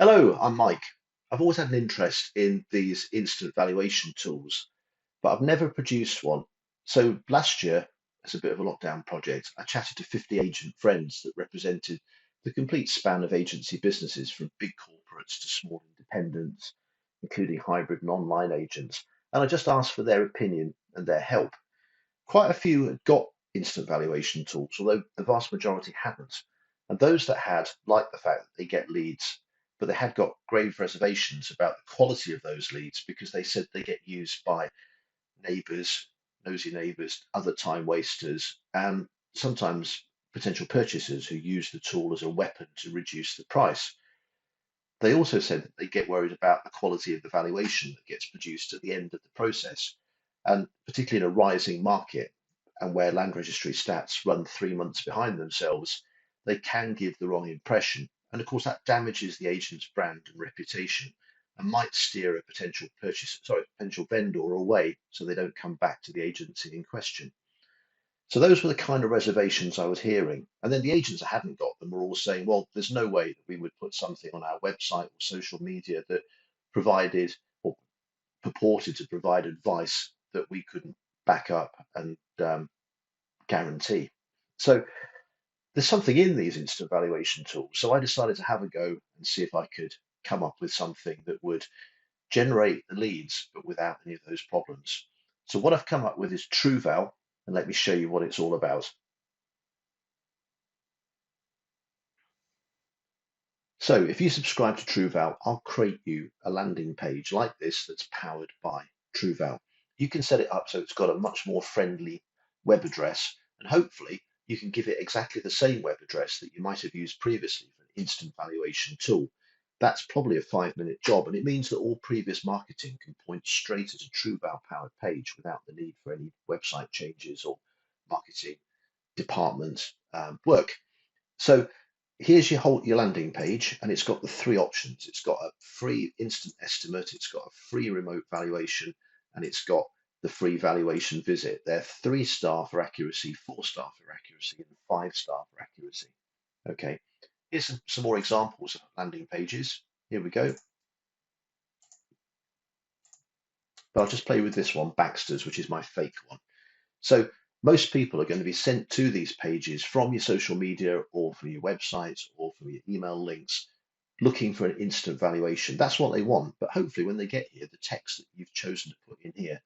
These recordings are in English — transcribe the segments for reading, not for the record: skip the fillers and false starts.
Hello, I'm Mike. I've always had an interest in these instant valuation tools, but I've never produced one. So last year, as a bit of a lockdown project, I chatted to 50 agent friends that represented the complete span of agency businesses from big corporates to small independents, including hybrid and online agents. And I just asked for their opinion and their help. Quite a few had got instant valuation tools, although the vast majority hadn't. And those that had liked the fact that they get leads, but they had got grave reservations about the quality of those leads because they said they get used by neighbours, nosy neighbours, other time wasters, and sometimes potential purchasers who use the tool as a weapon to reduce the price. They also said that they get worried about the quality of the valuation that gets produced at the end of the process, and particularly in a rising market and where land registry stats run 3 months behind themselves, they can give the wrong impression. And of course, that damages the agent's brand and reputation and might steer a potential vendor away so they don't come back to the agency in question. So those were the kind of reservations I was hearing. And then the agents that hadn't got them were all saying, well, there's no way that we would put something on our website or social media that provided or purported to provide advice that we couldn't back up and guarantee. So there's something in these instant valuation tools. So I decided to have a go and see if I could come up with something that would generate the leads, but without any of those problems. So what I've come up with is Truval, and let me show you what it's all about. So if you subscribe to Truval, I'll create you a landing page like this that's powered by Truval. You can set it up so it's got a much more friendly web address, and hopefully you can give it exactly the same web address that you might have used previously for an instant valuation tool. That's probably a 5-minute job, and it means that all previous marketing can point straight at a Truval powered page without the need for any website changes or marketing department work. So here's your landing page, and it's got the three options. It's got a free instant estimate, it's got a free remote valuation, and it's got the free valuation visit. They're 3-star for accuracy, 4-star for accuracy, and 5-star for accuracy. Okay, here's some more examples of landing pages. Here we go. But I'll just play with this one, Baxter's, which is my fake one. So most people are going to be sent to these pages from your social media or from your websites or from your email links looking for an instant valuation. That's what they want. But hopefully, when they get here, the text that you've chosen to put in here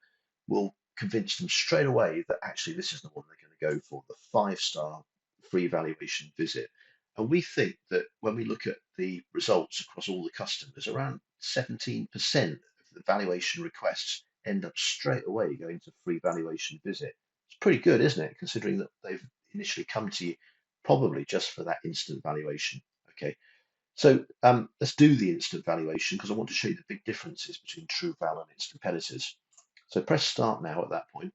will convince them straight away that actually this is the one they're going to go for, the 5-star free valuation visit. And we think that when we look at the results across all the customers, around 17% of the valuation requests end up straight away going to free valuation visit. It's pretty good, isn't it? Considering that they've initially come to you probably just for that instant valuation. Okay, so let's do the instant valuation because I want to show you the big differences between Truval and its competitors. So press start now at that point.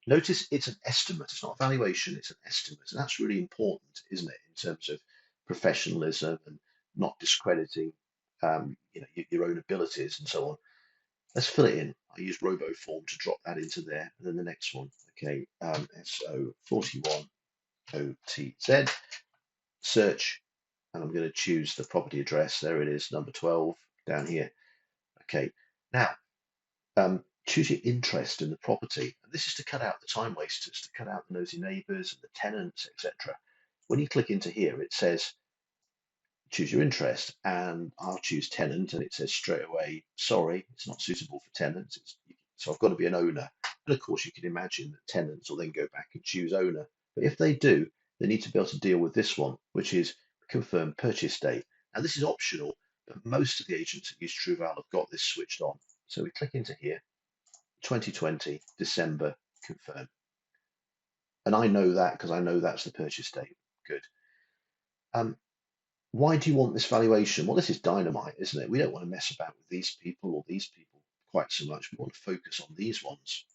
Notice it's an estimate. It's not a valuation, it's an estimate. And that's really important, isn't it, in terms of professionalism and not discrediting your own abilities and so on. Let's fill it in. I use RoboForm to drop that into there. And then the next one, okay, SO41OTZ, search, and I'm going to choose the property address. There it is, number 12 down here. Okay, now choose your interest in the property. And this is to cut out the time wasters, to cut out the nosy neighbours and the tenants, etc. When you click into here, it says choose your interest, and I'll choose tenant, and it says straight away, sorry, it's not suitable for tenants. So I've got to be an owner. And of course, you can imagine that tenants will then go back and choose owner. But if they do, they need to be able to deal with this one, which is confirm purchase date. And this is optional, but most of the agents that use Truval have got this switched on. So we click into here, 2020, December, confirm. And I know that because I know that's the purchase date. Good. Um, why do you want this valuation? Well, this is dynamite, isn't it? We don't want to mess about with these people or these people quite so much. We want to focus on these ones.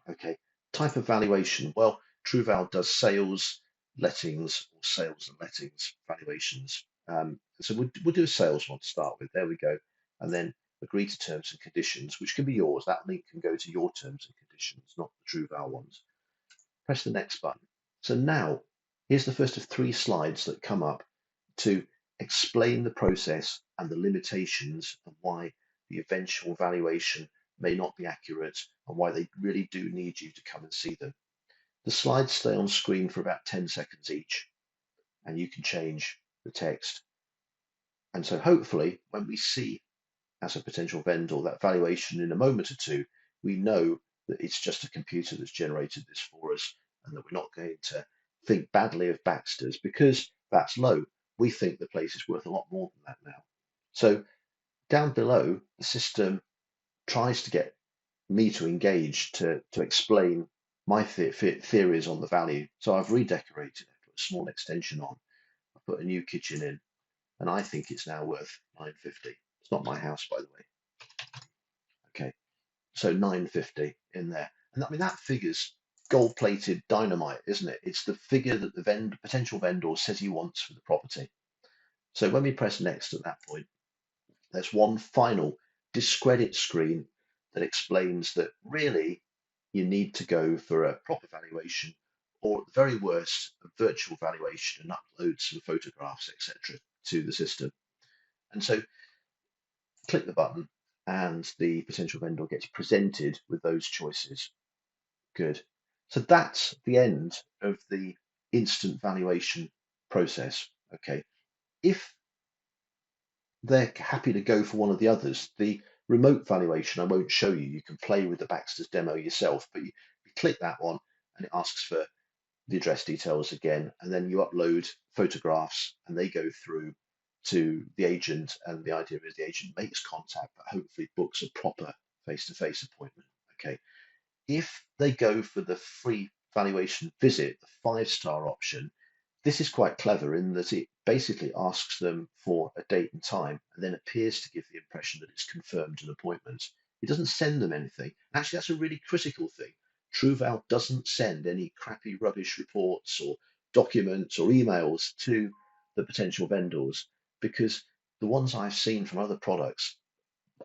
Okay. Type of valuation. Well, Truval does sales, lettings, or sales and lettings valuations. So we'll do a sales one to start with. There we go. And then agree to terms and conditions, which can be yours. That link can go to your terms and conditions, not the Truval ones. Press the next button. So now, here's the first of 3 slides that come up to explain the process and the limitations and why the eventual valuation may not be accurate and why they really do need you to come and see them. The slides stay on screen for about 10 seconds each, and you can change the text. And so hopefully when we see as a potential vendor that valuation in a moment or two, we know that it's just a computer that's generated this for us and that we're not going to think badly of Baxter's because that's low. We think the place is worth a lot more than that now. So down below, the system tries to get me to engage to explain my theories on the value. So I've redecorated it, put a small extension on, I put a new kitchen in, and I think it's now worth 950. It's not my house, by the way. Okay, so 950 in there. And I mean, that figure's gold-plated dynamite, isn't it? It's the figure that the potential vendor says he wants for the property. So when we press next at that point, there's one final discredit screen that explains that really you need to go for a proper valuation or at the very worst, a virtual valuation and upload some photographs, etc., to the system. And so click the button and the potential vendor gets presented with those choices. Good. So that's the end of the instant valuation process. Okay. If they're happy to go for one of the others, the remote valuation I won't show you. You can play with the Baxter's demo yourself, but you click that one and it asks for the address details again, and then you upload photographs and they go through to the agent. And the idea is the agent makes contact, but hopefully books a proper face-to-face appointment. Okay. If they go for the free valuation visit, the 5-star option, this is quite clever in that it basically asks them for a date and time and then appears to give the impression that it's confirmed an appointment. It doesn't send them anything. Actually, that's a really critical thing. Truval doesn't send any crappy rubbish reports or documents or emails to the potential vendors because the ones I've seen from other products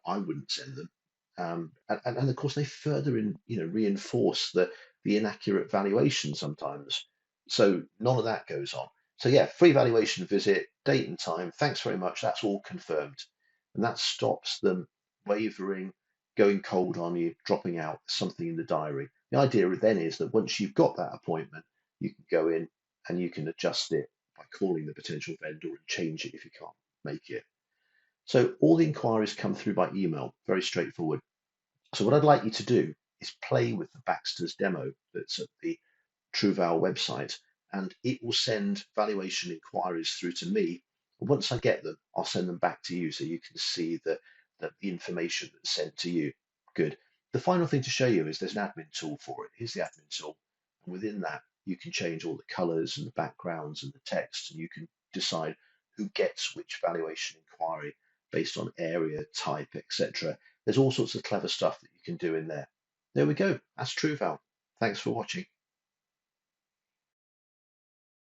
I wouldn't send them. And of course, they further reinforce the inaccurate valuation sometimes. So none of that goes on. So yeah, free valuation visit, date and time. Thanks very much. That's all confirmed, and that stops them wavering, going cold on you, dropping out something in the diary. The idea then is that once you've got that appointment, you can go in and you can adjust it by calling the potential vendor and change it if you can't make it. So all the inquiries come through by email, very straightforward. So what I'd like you to do is play with the Baxter's demo that's at the Truval website, and it will send valuation inquiries through to me. Once I get them, I'll send them back to you so you can see the information that's sent to you. Good. The final thing to show you is there's an admin tool for it. Here's the admin tool. And within that, you can change all the colors and the backgrounds and the text, and you can decide who gets which valuation inquiry based on area, type, etc. There's all sorts of clever stuff that you can do in there. There we go. That's Truval. Thanks for watching.